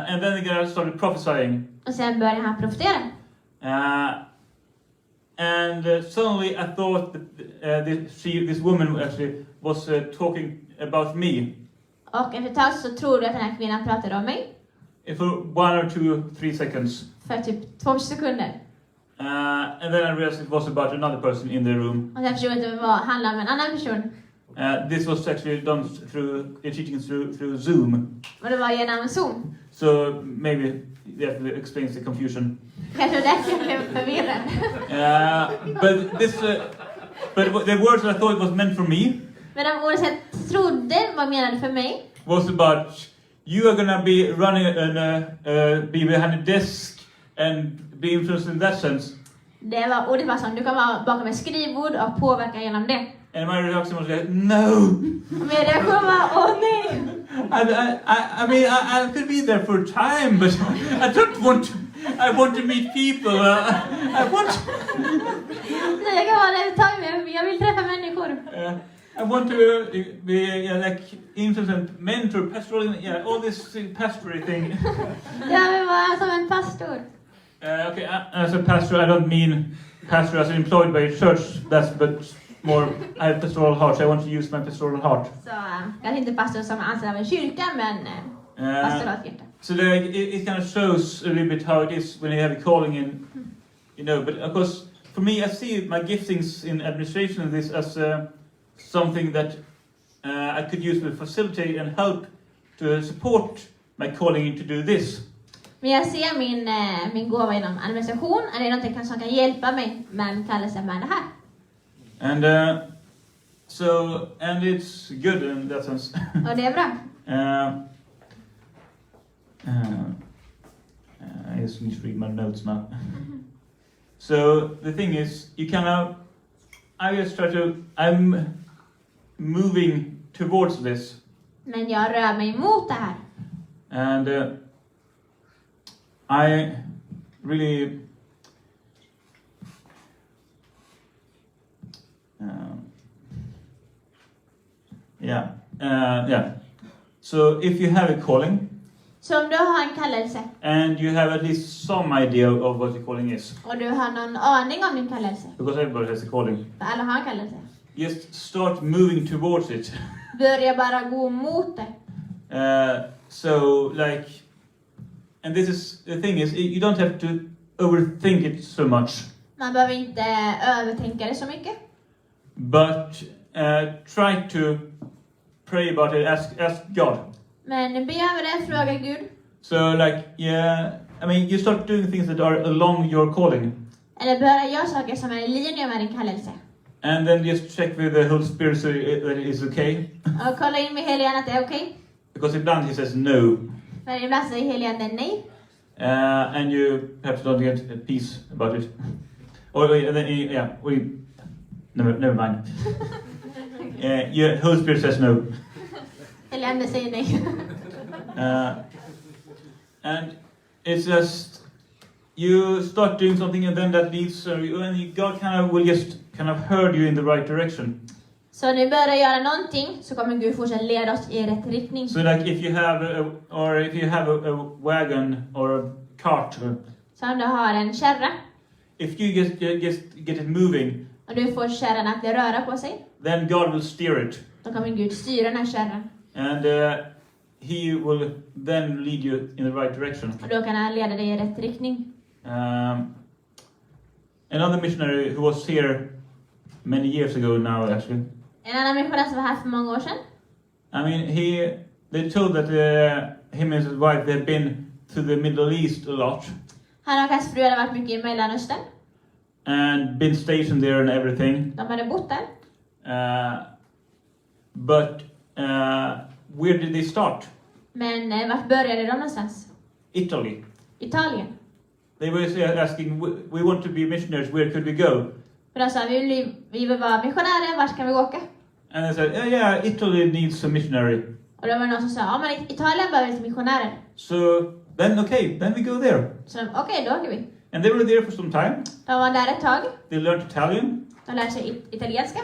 And then the guy started prophesying. Och sen började han profetera. And suddenly I thought that this woman actually was talking about me. Och efter ett tag så tror du att den här kvinnan pratade om mig. For 1 or 2, 3 seconds. För typ 2 sekunder. And then I realized it was about another person in the room. Och sen förstod jag att det handlade om en annan person. This was actually done through teaching through Zoom. Och det var genom Zoom. So maybe that explains the confusion. Jag tror därför jag blev förvirrad. But the words that I thought was meant for me Men de ord som jag trodde var menade för mig. was about you are gonna be running and be behind a desk and be influenced in that sense. Det var ordet var som du kan vara bakom ett skrivbord och påverka genom det. And my reaction was like, no. Och min reaktion var, åh nej! I mean, I could be there for a time, but I don't want to. I want to meet people. I want. Så jag kan vara där ett tag, men jag vill träffa människor. I want to be like influence, mentor, pastoral, all this pastoral thing. Jag vill vara som en pastor. Okay, as a pastor, I don't mean pastor as employed by a church. That's but more. I have pastoral heart. So I want to use my pastoral heart. Så kanske inte pastor som anställd av en kyrka, men pastoralt hjärta. So it kind of shows a little bit how it is when you have a calling in, you know. But of course, for me, I see my giftings in administration of this as something that I could use to facilitate and help to support my calling to do this. Men jag ser min gåva inom administration, är det någonting som kan hjälpa mig med en kallelse med det här. And and it's good in that sense. Och det är bra. I just need to read my notes now. So the thing is, I'm moving towards this. Men jag rör mig mot det här. And I really So if you have a calling, Så om du har en kallelse and you have at least some idea of what your calling is, och du har någon aning om din kallelse, because everybody has a calling, för alla har en kallelse, just start moving towards it. börja bara gå mot det. So like, and this is the thing is, you don't have to overthink it so much, Man behöver inte övertänka det så mycket. but try to pray about it, ask God. Men be över det, fråga Gud. So like, I mean, you start doing things that are along your calling, Eller börja göra saker som är i linje med din kallelse. and then just check with the Holy Spirit so that it is okay. Och kolla in med heliga att det är okej. Because ibland he says no, Men ibland säger heliga nej. and you perhaps don't get a peace about it. Never mind. Holy Spirit says no. Eller ande säger nej. And it's just, you start doing something and then that leads, and God will just herd you in the right direction. Så när vi börjar göra någonting så kommer Gud fortsätta leda oss i rätt riktning. So like if you have a wagon or a cart, Så om du har en kärra if you get it moving, och du får kärran att röra på sig, then God will steer it. då kommer Gud styra den här kärran. And he will then lead you in the right direction. Och då kan han leda dig i rätt riktning. Another missionary who was here many years ago now, actually. En annan missionär som var här för många år sedan. I mean, they told that him and his wife, they had been to the Middle East a lot Han och hans fru hade varit mycket i Mellanöstern. and been stationed there and everything. De hade bott där. But where did they start? Men vart började de någonstans? Italy. Italien. They were asking, we want to be missionaries, where could we go? För de sa, vi vill vara missionärer, vart kan vi åka? And they said, yeah, Italy needs a missionary. Och då var det någon som sa, ja men Italien behöver lite missionärer. So then, then we go there. Så okej, då åker vi. And they were there for some time. De var där ett tag. They learned Italian. De lärde sig italienska.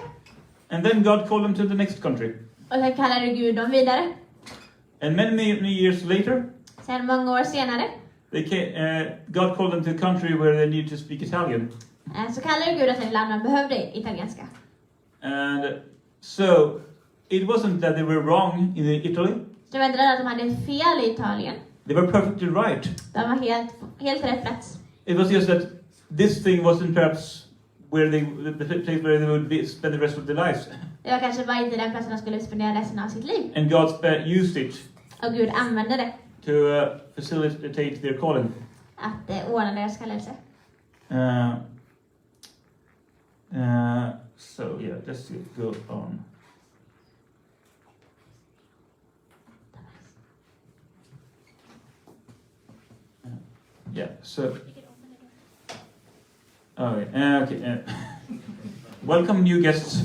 And then God called them to the next country. Och sen kallade Gud dem vidare. And many years later, Sen många år senare God called them to a country where they need to speak Italian. så kallade Gud att ett land de behövde italienska. And so it wasn't that they were wrong in Italy. Det var inte att de hade fel i Italien. They were perfectly right. De var helt rätt plats. It was just that this thing wasn't perhaps the place where they would spend the rest of their lives. Det var kanske bara inte den platsen de skulle spendera resten av sitt liv. And God used it Och Gud använde det. to facilitate their calling. Att ordna deras kallelse. So yeah, let's go on. Yeah, so. Okay. Welcome, new guests.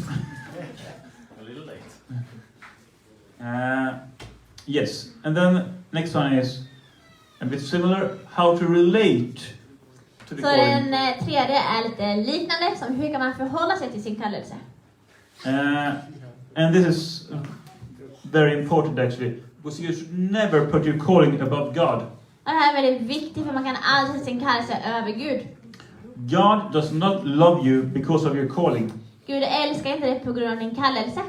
A little late. Yes, and then next one is a bit similar. How to relate to the Så calling. den tredje är lite liknande, som hur kan man förhålla sig till sin kallelse? And this is very important actually, because you should never put your calling above God. Och det här är väldigt viktigt, för man kan aldrig sätta sin kallelse över Gud. God does not love you because of your calling. Gud älskar inte dig på grund av din kallelse.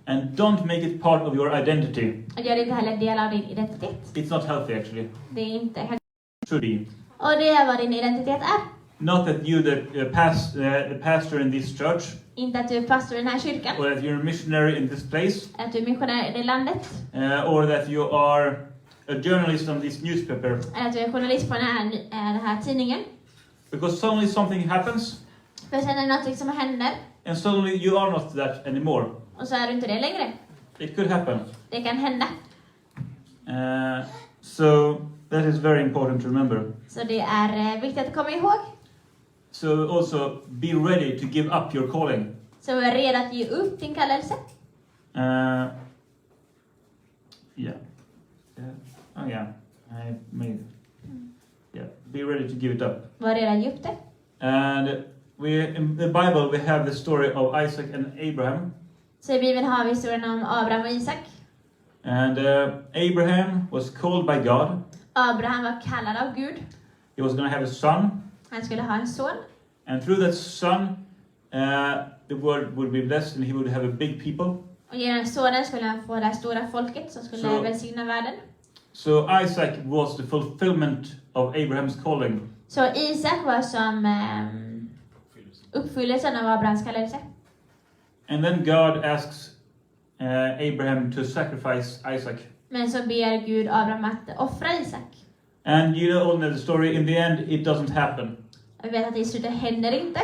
And don't make it part of your identity. Och gör det inte heller del av din identitet. It's not healthy actually. Det är inte helt... Should be. Och det är vad din identitet är. Not that you the pastor in this church, Inte att du är pastor i den här kyrkan. or that you're a missionary in this place, Att du är missionär i det landet. or that you are a journalist on this newspaper. Eller att du är journalist på den här tidningen. Because suddenly something happens, För sen är det något som händer. and suddenly you are not that anymore. Och så är du inte det längre. It could happen. Det kan hända. So that is very important to remember. Så det är viktigt att komma ihåg. So also be ready to give up your calling. Så är redo att ge upp din kallelse. Be ready to give it up. Var redo att ge upp det. And in the Bible we have the story of Isaac and Abraham. Så i Bibeln har vi historien om Abraham och Isak. And Abraham was called by God. Abraham var kallad av Gud. He was going to have a son. Han skulle ha en son. And through that son, the world would be blessed and he would have a big people. Och genom sonen skulle han få det här stora folket som skulle välsigna världen. So Isaac was the fulfillment of Abraham's calling. Så Isak var som uppfyllelsen av Abrahams kallelse. And then God asks Abraham to sacrifice Isaac. Men så ber Gud Abraham att offra Isak. And you all know the story. In the end, it doesn't happen. Jag vet att det i slutet händer inte.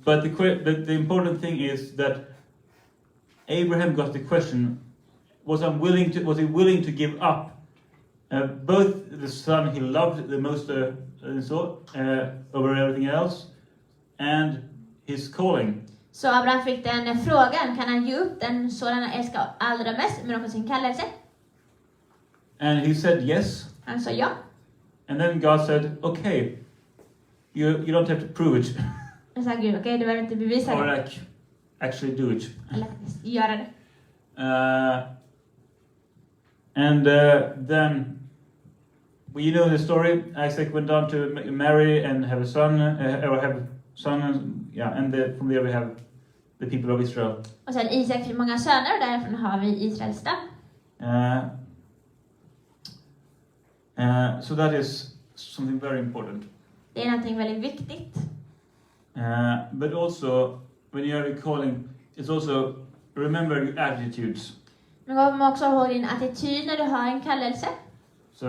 But the important thing is that Abraham got the question: was he willing to give up both the son he loved the most over everything else, and his calling? Så Abraham fick den frågan, kan han ge upp den sådan han älskar allra mest men också sin kallelse? And he said yes. Han sa ja. And then God said, okay, you don't have to prove it. Och sa Gud, okej, du behöver inte bevisa Or det. like, actually do it. Eller faktiskt göra det. And then you know the story. Isaac went on to marry and have a son, or have a son, and from there we have the people of Israel. Och sen Isak fick många söner och därifrån har vi Israels stam. So that is something very important. Det är någonting väldigt viktigt. But also, when you are calling, it's also remember your attitudes. Men kom också ihåg din attityd när du har en kallelse. So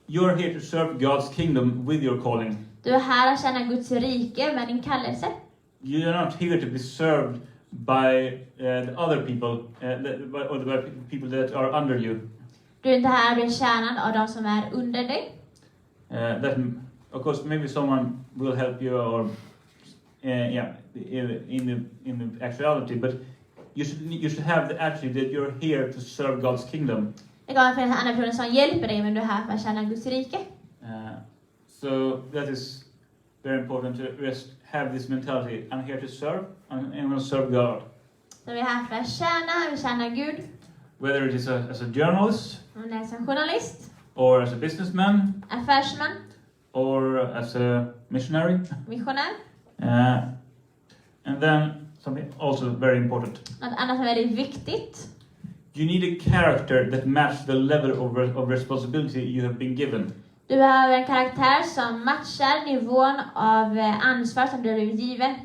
you're here to serve God's kingdom with your calling. Du är här att tjäna Guds rike med din kallelse. You're not here to be served by the other people, or the people that are under you. Du är inte här att bli tjänad av de som är under dig. That, of course, maybe someone will help you, or in the actuality, but you should have the attitude that you're here to serve God's kingdom. Det kan finnas andra personer som hjälper dig, men du är här för att tjäna Guds rike. So that is very important to just have this mentality. I'm here to serve, and I'm going to serve God. Så vi är här för att tjäna, vi tjänar Gud. Whether it is as a journalist, Om det är som journalist, or as a businessman, affärsman, or as a missionary. missionär. And then something also very important. Något annat som är väldigt viktigt. You need a character that matches the level of responsibility you have been given. Du behöver en karaktär som matchar nivån av ansvar som du har blivit given.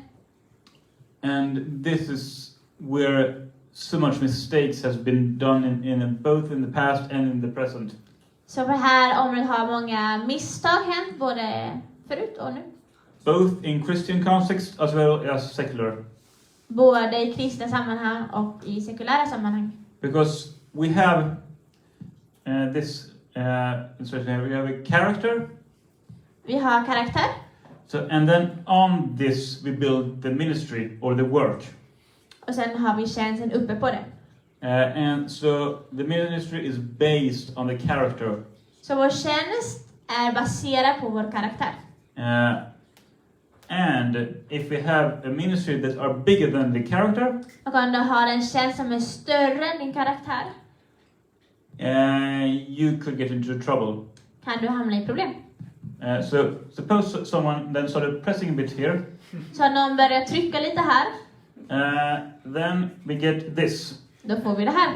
And this is where so much mistakes has been done in both in the past and in the present. Så på det här området har många misstag hänt, både förut och nu. Both in Christian context as well as secular. Både i kristna sammanhang och i sekulära sammanhang. Because we have this, we have a character. Vi har karaktär. So, and then on this we build the ministry or the work. Och sen har vi tjänsten uppe på det. And so the ministry is based on the character. Så vår tjänst är baserad på vår karaktär. And if we have a ministry that are bigger than the character, Och om du har en tjänst som är större än din karaktär, you could get into trouble. kan du hamna i problem. So suppose someone then started pressing a bit here. Så om någon börjar trycka lite här, then we get this. då får vi det här.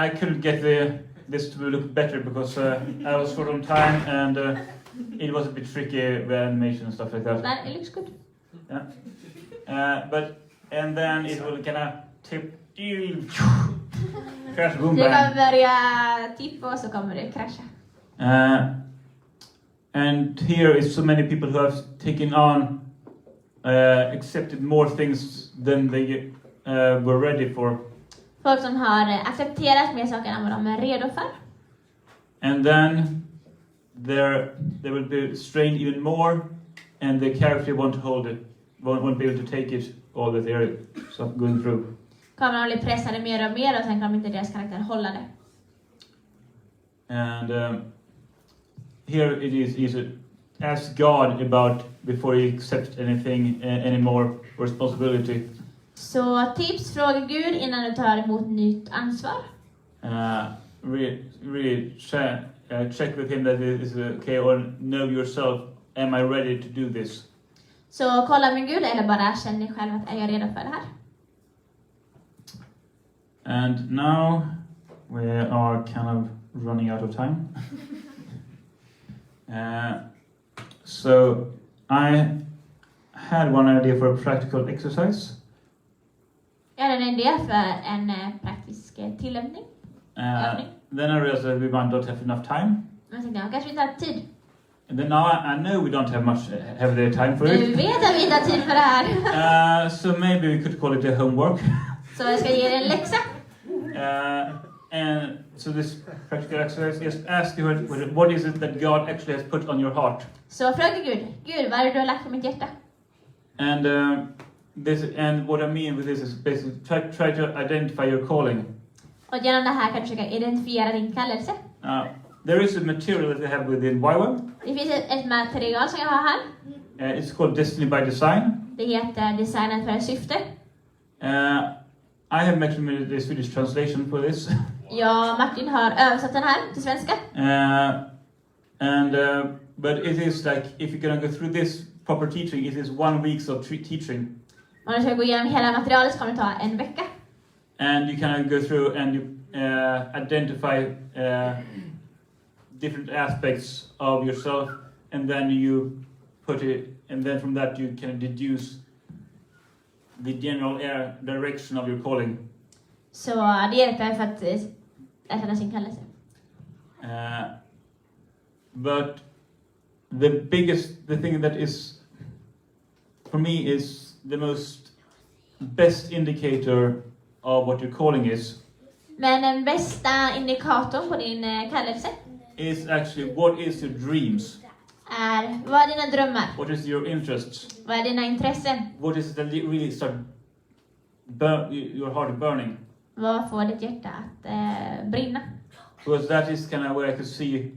I couldn't get this to look better because I was short on time and it was a bit tricky with animation and stuff like that. But it looks good. And then it will kind of tip, crash, boom, Du bang. kommer börja tippa och så kommer det krascha. And here is so many people who have taken on, accepted more things than they were ready for. Folk som har accepterat mer saker än vad de är redo för. And then they will be strained even more, and the character won't hold it, won't be able to take it all that they're going through. Kommer de bli pressade mer och mer och sen kommer inte deras karaktär hålla det. And here it is easy. Ask God about before you accept anything, any more responsibility. Så tips, fråga Gud innan du tar emot nytt ansvar. Really check with him that it is okay, or know yourself, am I ready to do this? Så kolla med Gud eller bara känn dig själv att är jag redo för det här. And now we are kind of running out of time. So I had one idea for a practical exercise. Jag hade en idé för en praktisk tillämpning. Then I realized that we might not have enough time. Men jag tänkte, jag kanske inte har tid. And then now I know we don't have the time for Nu it. vet att vi inte har tid för det här. So maybe we could call it a homework. Så jag ska ge er en läxa. And so this practical exercise, just ask you what is it that God actually has put on your heart. Så fråga Gud, Gud, vad är det du har lagt på mitt hjärta? And and what I mean with this is basically try to identify your calling. Och genom det här kan du försöka identifiera din kallelse. There is a material that they have within YWAM. Det finns ett material som jag har här. It's called Destiny by Design. Det heter Designen för syfte. I have made the Swedish translation for this. Jag och Martin har översatt den här till svenska. And but it is like if you're gonna go through this proper teaching, it is 1 week of teaching, Om du ska gå igenom hela materialet så kommer det ta en vecka. and you kind of go through and you identify different aspects of yourself, and then you put it, and then from that you can deduce the general direction of your calling. Så det hjälper för att erkänna sin kallelse. But the thing that is, for me, is the best indicator of what your calling is Men den bästa indikatorn på din kallelse is actually what is your dreams, är vad är dina drömmar? what is your interests, Vad är dina intressen? what is that really start your heart burning, Vad får ditt hjärta att brinna? because that is kind of where I could see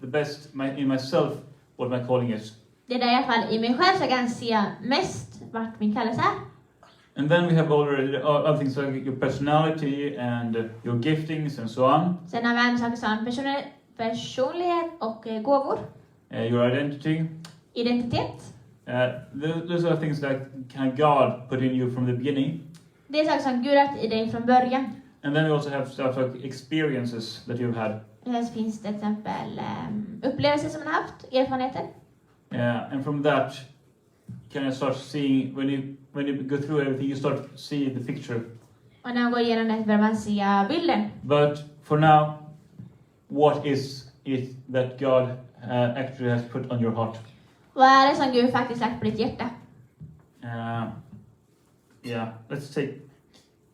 the best in myself what my calling is. Det är där i alla fall i mig själv så jag kan se mest vart min kallelse är. And then we have already other things like your personality and your giftings and so on, Sen har vi andra saker som personlighet och gåvor. your identity. Identitet. Those are things that kind of God put in you from the beginning. Det är saker som Gud har haft i dig från början. And then we also have stuff like experiences that you've had. Här finns det till exempel upplevelser som man har haft, erfarenheter. And from that, can you start seeing, when you go through everything, you start seeing the picture. Och när man går igenom det börjar man se bilden. But for now, what is it that God actually has put on your heart? Vad är det som Gud faktiskt lagt på ditt hjärta? Yeah, let's take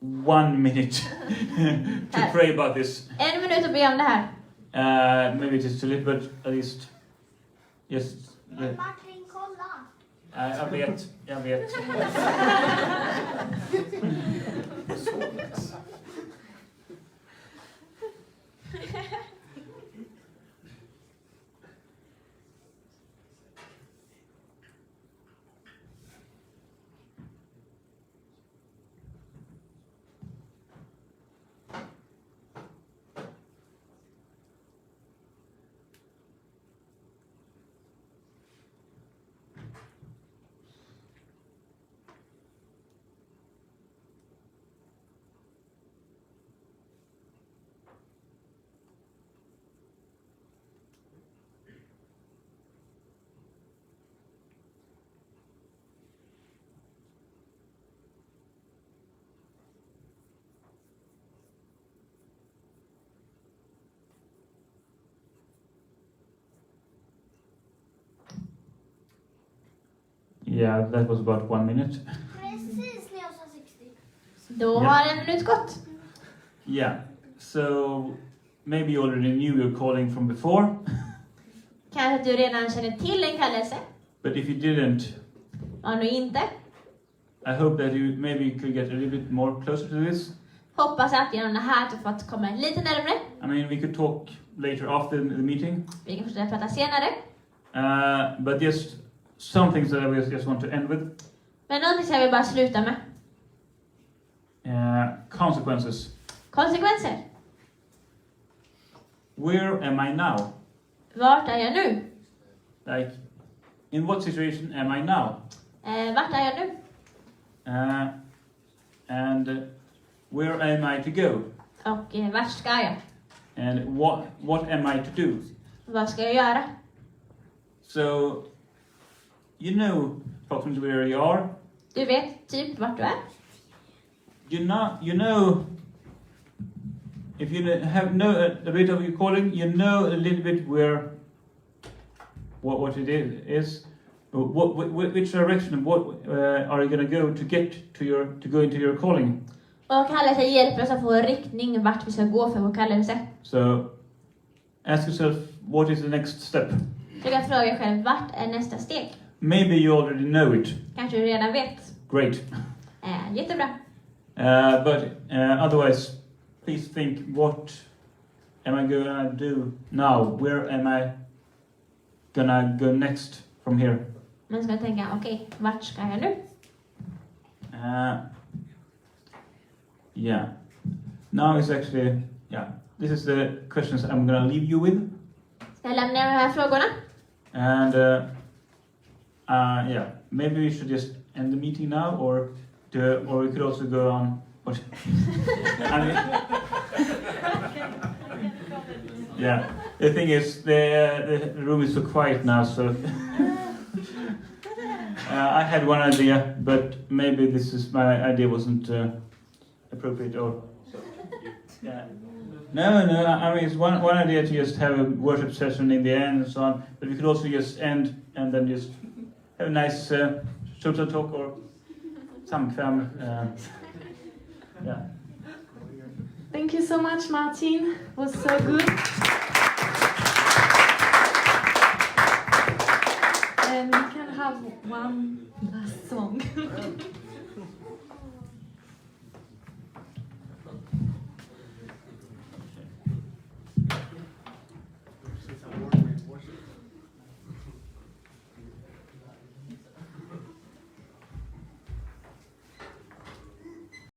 1 minute to pray about this. En minut att be om det här. Maybe just a little bit, at least. Just. Martin, kolla! Jag vet. Yeah, that was about 1 minute. Precis när jag sa 60. Då har en minut gått. Yeah, so maybe you already knew your calling from before, Kanske att du redan känner till en kallelse. but if you didn't, Om du inte, I hope that you maybe could get a little bit more closer to this. hoppas att genom det här du fått komma lite närmare. I mean, we could talk later after the meeting, Vi kan fortsätta prata senare. but just some things that I just want to end with. Men någonting som jag vill bara sluta med. Consequences. Konsekvenser. Where am I now? Vart är jag nu? Like, in what situation am I now? Vart är jag nu? And where am I to go? Och vart ska jag? And what am I to do? Vad ska jag göra? So, you know approximately where you are. Du vet typ vart du är. You know, if you have a bit of your calling, you know a little bit where, what it is, which direction, what are you going to go to get to go into your calling. Och kallelse hjälper oss att få en riktning vart vi ska gå för vår kallelse. So, ask yourself, what is the next step? Du kan fråga dig själv, vart är nästa steg? Maybe you already know it. Kanske du redan vet. Great. Jättebra. But otherwise, please think, what am I gonna do now? Where am I gonna go next from here? Man ska tänka, okej, vart ska jag nu? Yeah. Now is actually, this is the questions I'm gonna leave you with. Jag lämnar de här frågorna. And yeah, maybe we should just end the meeting now, or we could also go on. I mean, yeah, the thing is, the room is so quiet now, so I had one idea, but maybe my idea wasn't appropriate. Or yeah. No. I mean, it's one idea to just have a worship session in the end and so on, but we could also just end and then just have a nice social talk or samkväm. Yeah. Thank you so much, Martin. It was so good. And we can have one last song.